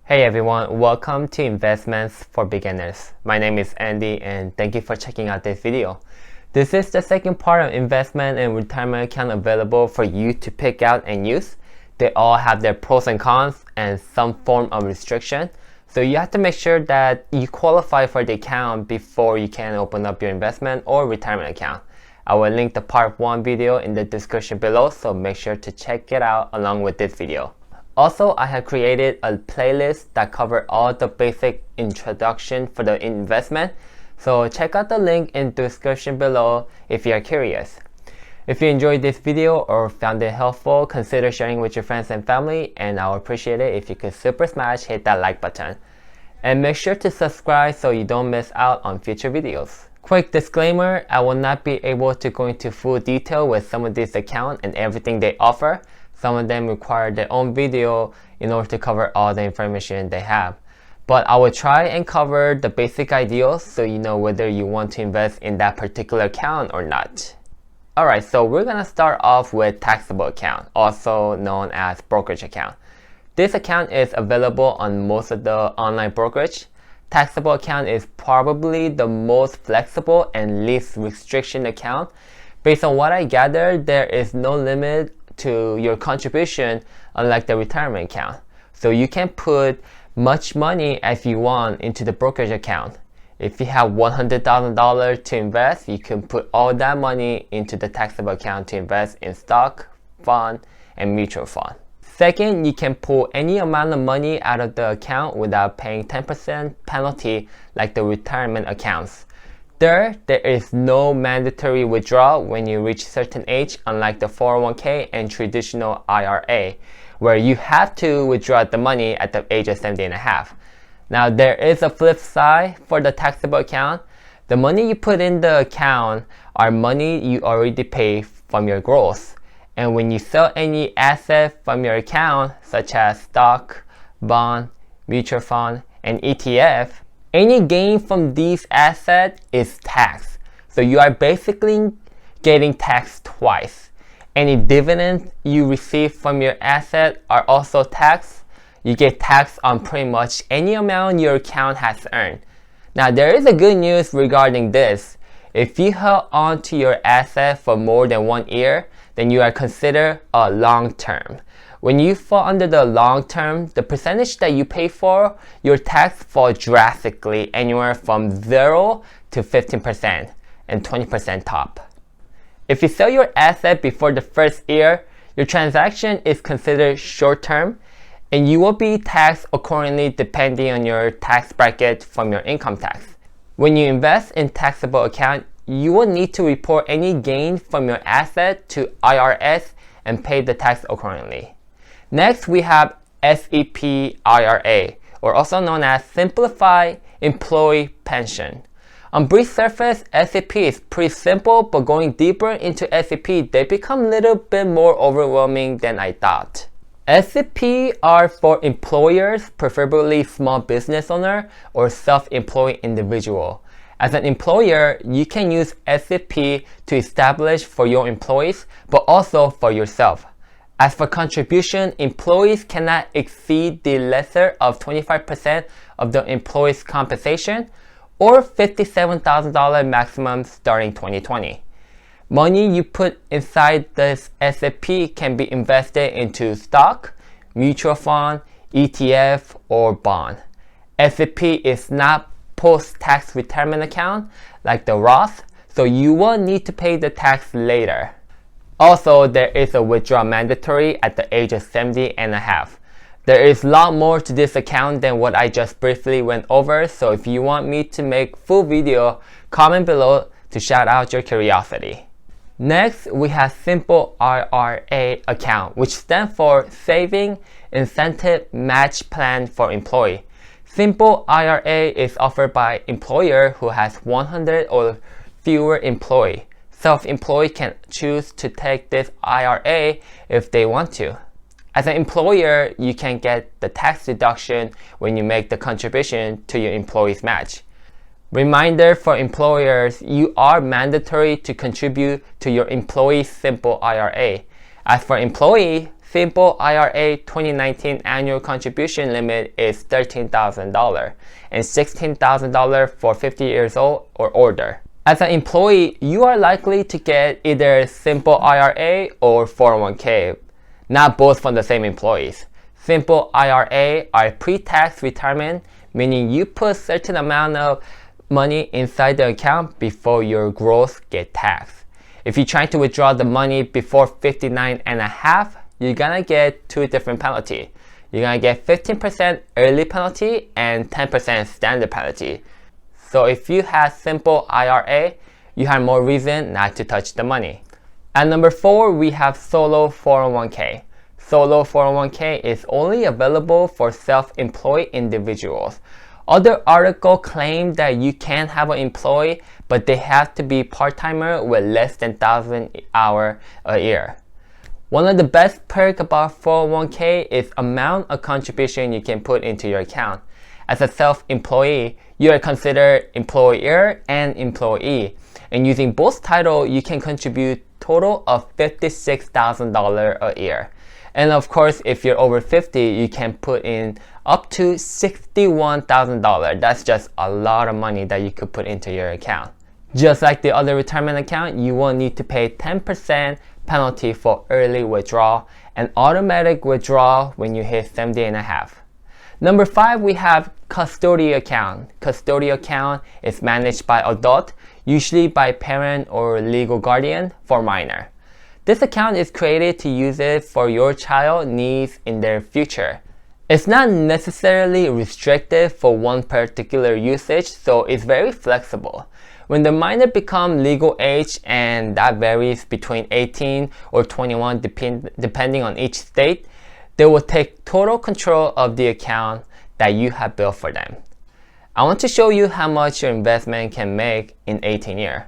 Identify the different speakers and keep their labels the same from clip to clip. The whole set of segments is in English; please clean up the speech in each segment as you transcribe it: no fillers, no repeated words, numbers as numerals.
Speaker 1: Hey everyone, welcome to Investments for Beginners. My name is Andy and thank you for checking out this video. This is the second part of investment and retirement account available for you to pick out and use. They all have their pros and cons and some form of restriction. So you have to make sure that you qualify for the account before you can open up your investment or retirement account. I will link the part 1 video in the description below, so make sure to check it out along with this video. Also, I have created a playlist that covers all the basic introduction for the investment, so check out the link in the description below if you are curious. If you enjoyed this video or found it helpful, consider sharing with your friends and family, and I would appreciate it if you could super smash hit that like button. And make sure to subscribe so you don't miss out on future videos. Quick disclaimer, I will not be able to go into full detail with some of these accounts and everything they offer. Some of them require their own video in order to cover all the information they have. But I will try and cover the basic ideas so you know whether you want to invest in that particular account or not. Alright, so we're going to start off with taxable account, also known as brokerage account. This account is available on most of the online brokerage. Taxable account is probably the most flexible and least restriction account. Based on what I gathered, there is no limit to your contribution unlike the retirement account. So you can put much money as you want into the brokerage account. If you have $100,000 to invest, you can put all that money into the taxable account to invest in stock, bond, and mutual fund. Second, you can pull any amount of money out of the account without paying 10% penalty like the retirement accounts. Third, there is no mandatory withdrawal when you reach a certain age, unlike the 401k and traditional IRA, where you have to withdraw the money at the age of 70 and a half. Now, there is a flip side for the taxable account. The money you put in the account are money you already pay from your gross. And when you sell any asset from your account, such as stock, bond, mutual fund, and ETF, any gain from these assets is taxed. So you are basically getting taxed twice. Any dividends you receive from your asset are also taxed. You get taxed on pretty much any amount your account has earned. Now, there is a good news regarding this. If you held on to your asset for more than 1 year, then you are considered a long term. When you fall under the long term, the percentage that you pay for your tax falls drastically, anywhere from 0 to 15% and 20% top. If you sell your asset before the first year, your transaction is considered short term and you will be taxed accordingly depending on your tax bracket from your income tax. When you invest in taxable account, you will need to report any gain from your asset to IRS and pay the tax accordingly. Next, we have SEP IRA, or also known as Simplified Employee Pension. On brief surface, SEP is pretty simple, but going deeper into SEP, they become a little bit more overwhelming than I thought. SEP are for employers, preferably small business owner or self-employed individual. As an employer, you can use SEP to establish for your employees, but also for yourself. As for contribution, employees cannot exceed the lesser of 25% of the employee's compensation or $57,000 maximum starting 2020. Money you put inside this SEP can be invested into stock, mutual fund, ETF, or bond. SEP is not post-tax retirement account like the Roth, so you will need to pay the tax later. Also, there is a withdrawal mandatory at the age of 70 and a half. There is a lot more to this account than what I just briefly went over, so if you want me to make full video, comment below to shout out your curiosity. Next, we have Simple IRA account, which stands for Saving Incentive Match Plan for Employee. Simple IRA is offered by employer who has 100 or fewer employees. Self-employed can choose to take this IRA if they want to. As an employer, you can get the tax deduction when you make the contribution to your employee's match. Reminder for employers, you are mandatory to contribute to your employee's Simple IRA. As for employee, Simple IRA 2019 annual contribution limit is $13,000 and $16,000 for 50 years old or older. As an employee, you are likely to get either Simple IRA or 401k, not both from the same employees. Simple IRA are pre-tax retirement, meaning you put a certain amount of money inside the account before your growth get taxed. If you're trying to withdraw the money before 59 and a half, you're gonna get two different penalties. You're gonna get 15% early penalty and 10% standard penalty. So if you have Simple IRA, you have more reason not to touch the money. At number 4, we have Solo 401k. Solo 401k is only available for self-employed individuals. Other articles claim that you can have an employee, but they have to be part-timer with less than 1,000 hours a year. One of the best perks about 401k is amount of contribution you can put into your account. As a self-employee, you are considered employer and employee, and using both titles, you can contribute total of $56,000 a year. And of course, if you're over 50, you can put in up to $61,000. That's just a lot of money that you could put into your account. Just like the other retirement account, you will need to pay 10% penalty for early withdrawal and automatic withdrawal when you hit 70 and a half. Number 5, we have custody account. Custody account is managed by adult, usually by parent or legal guardian for minor. This account is created to use it for your child needs in their future. It's not necessarily restricted for one particular usage, so it's very flexible. When the minor become legal age, and that varies between 18 or 21 depending on each state, they will take total control of the account that you have built for them. I want to show you how much your investment can make in 18 years.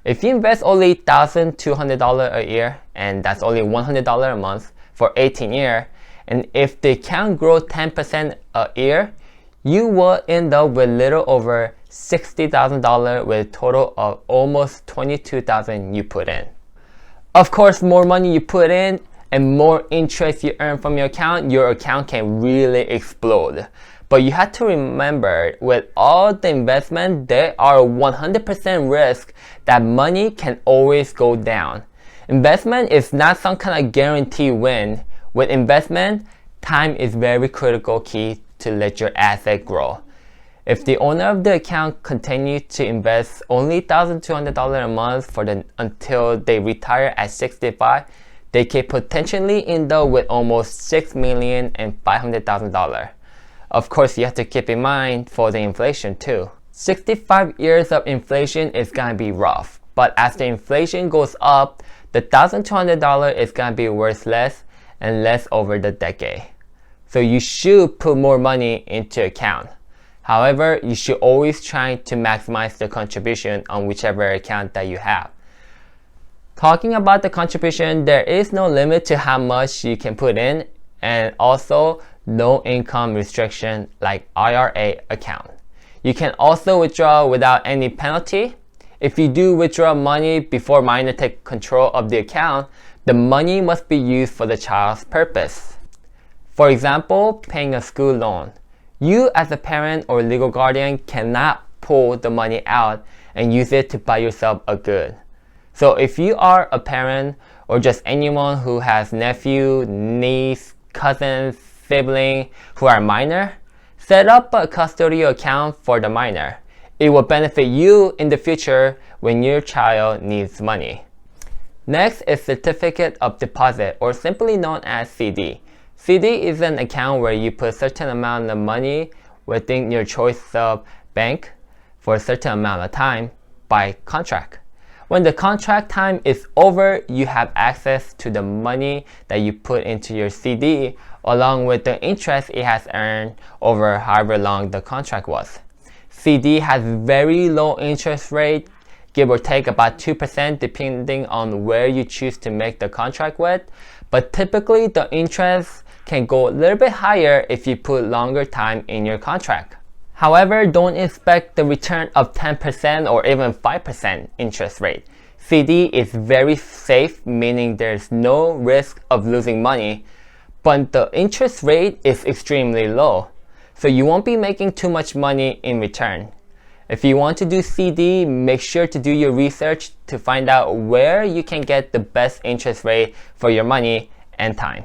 Speaker 1: If you invest only $1,200 a year, and that's only $100 a month for 18 years, and if the account grows 10% a year, you will end up with little over $60,000 with a total of almost $22,000 you put in. Of course, more money you put in and more interest you earn from your account can really explode. But you have to remember, with all the investment, there are 100% risk that money can always go down. Investment is not some kind of guaranteed win. With investment, time is very critical key to let your asset grow. If the owner of the account continues to invest only $1,200 a month until they retire at 65, they can potentially end up with almost $6,500,000. Of course, you have to keep in mind for the inflation too. 65 years of inflation is gonna be rough, but as the inflation goes up, the $1,200 is gonna be worth less and less over the decade. So you should put more money into account. However, you should always try to maximize the contribution on whichever account that you have. Talking about the contribution, there is no limit to how much you can put in, and also no income restriction like IRA account. You can also withdraw without any penalty. If you do withdraw money before minor take control of the account, the money must be used for the child's purpose. For example, paying a school loan. You as a parent or legal guardian cannot pull the money out and use it to buy yourself a good. So if you are a parent or just anyone who has nephew, niece, cousins, sibling who are minor, set up a custodial account for the minor. It will benefit you in the future when your child needs money. Next is Certificate of Deposit, or simply known as CD. CD is an account where you put a certain amount of money within your choice of bank for a certain amount of time by contract. When the contract time is over, you have access to the money that you put into your CD along with the interest it has earned over however long the contract was. CD has very low interest rate, give or take about 2% depending on where you choose to make the contract with, but typically the interest can go a little bit higher if you put longer time in your contract. However, don't expect the return of 10% or even 5% interest rate. CD is very safe, meaning there's no risk of losing money. but the interest rate is extremely low, so you won't be making too much money in return. If you want to do CD, make sure to do your research to find out where you can get the best interest rate for your money and time.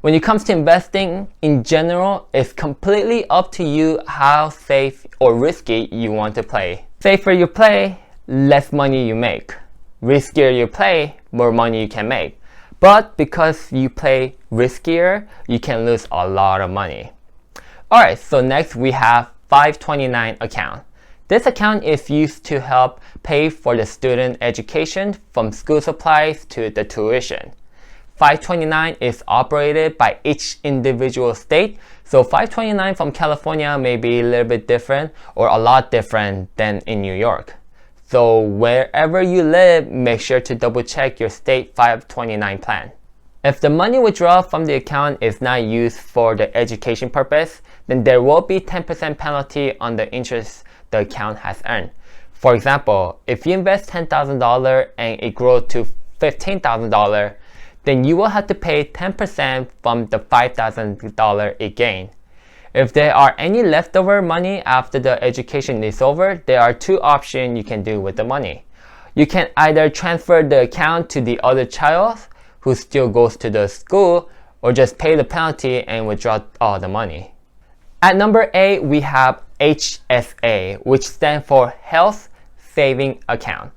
Speaker 1: When it comes to investing, in general, it's completely up to you how safe or risky you want to play. Safer you play, less money you make. Riskier you play, more money you can make. But because you play riskier, you can lose a lot of money. Alright, so next we have 529 account. This account is used to help pay for the student education from school supplies to the tuition. 529 is operated by each individual state, so 529 from California may be a little bit different or a lot different than in New York. So wherever you live, make sure to double check your state 529 plan. If the money withdrawn from the account is not used for the education purpose, then there will be 10% penalty on the interest the account has earned. For example, if you invest $10,000 and it grows to $15,000, then you will have to pay 10% from the $5,000 it gained. If there are any leftover money after the education is over, there are two options you can do with the money. You can either transfer the account to the other child who still goes to the school, or just pay the penalty and withdraw all the money. At number 8, we have HSA, which stands for Health Saving Account.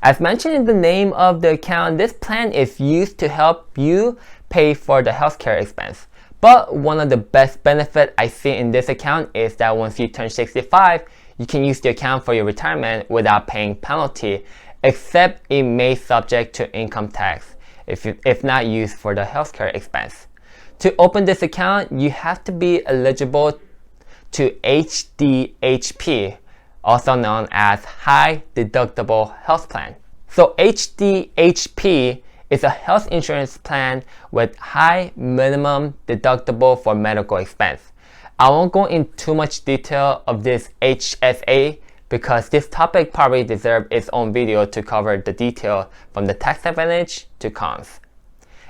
Speaker 1: As mentioned in the name of the account, this plan is used to help you pay for the healthcare expense. But one of the best benefits I see in this account is that once you turn 65, you can use the account for your retirement without paying penalty, except it may subject to income tax if not used for the healthcare expense. To open this account, you have to be eligible to HDHP, also known as High Deductible Health Plan. So HDHP is a health insurance plan with high minimum deductible for medical expense. I won't go into too much detail of this HSA because this topic probably deserves its own video to cover the detail from the tax advantage to cons.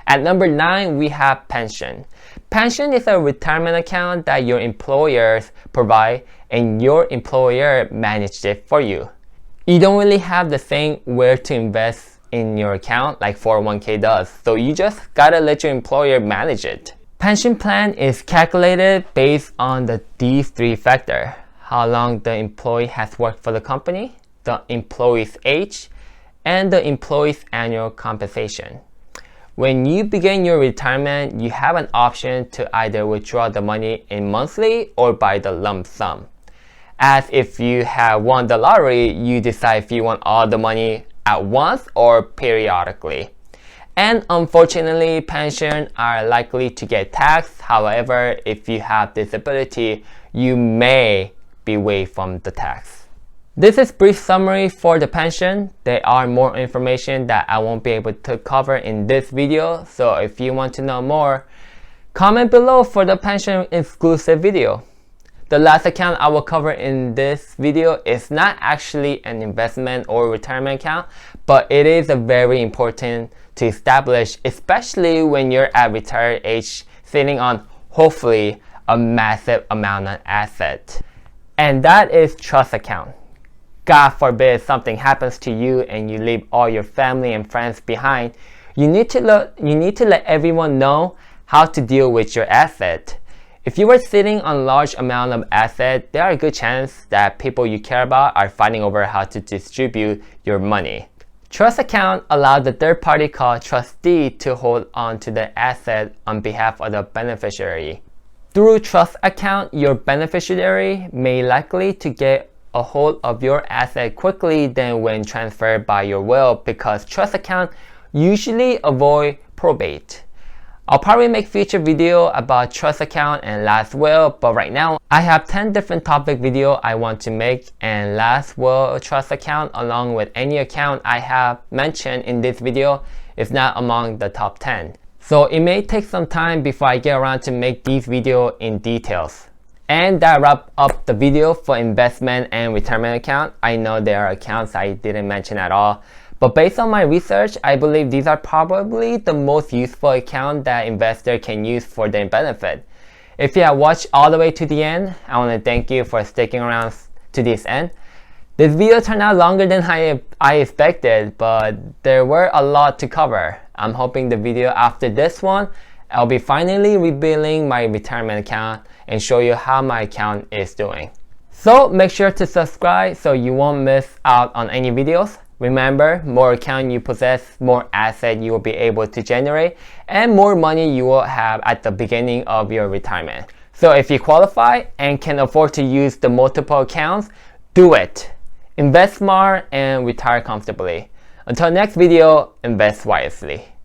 Speaker 1: At number 9, we have pension. Pension is a retirement account that your employers provide and your employer manages it for you. You don't really have the saying where to invest in your account like 401k does, so you just gotta let your employer manage it. Pension plan is calculated based on these three factors: how long the employee has worked for the company, the employee's age, and the employee's annual compensation. When you begin your retirement, you have an option to either withdraw the money in monthly or by the lump sum. As if you have won the lottery, you decide if you want all the money at once or periodically. And unfortunately, pensions are likely to get taxed. However, if you have disability, you may be waived from the tax. This is a brief summary for the pension. There are more information that I won't be able to cover in this video, so if you want to know more, comment below for the pension exclusive video. The last account I will cover in this video is not actually an investment or retirement account, but it is a very important to establish, especially when you're at retired age sitting on hopefully a massive amount of asset. And that is trust account. God forbid something happens to you and you leave all your family and friends behind, you need to let everyone know how to deal with your asset. If you are sitting on large amount of asset, there are a good chance that people you care about are fighting over how to distribute your money. Trust account allows the third party called trustee to hold on to the asset on behalf of the beneficiary. Through trust account, your beneficiary may likely to get a hold of your asset quickly than when transferred by your will, because trust account usually avoid probate. I'll probably make future video about trust account and last will, but right now I have 10 different topic video I want to make, and last will trust account along with any account I have mentioned in this video is not among the top 10. So it may take some time before I get around to make these videos in details. And that wraps up the video for investment and retirement account. I know there are accounts I didn't mention at all, But based on my research, I believe these are probably the most useful account that investor can use for their benefit. If you have watched all the way to the end, I want to thank you for sticking around to this end. This video turned out longer than I expected, but there were a lot to cover. I'm hoping the video after this one, I'll be finally revealing my retirement account and show you how my account is doing. So make sure to subscribe so you won't miss out on any videos. Remember, more account you possess, more asset you will be able to generate, and more money you will have at the beginning of your retirement. So if you qualify and can afford to use the multiple accounts, do it. Invest smart and retire comfortably. Until next video, invest wisely.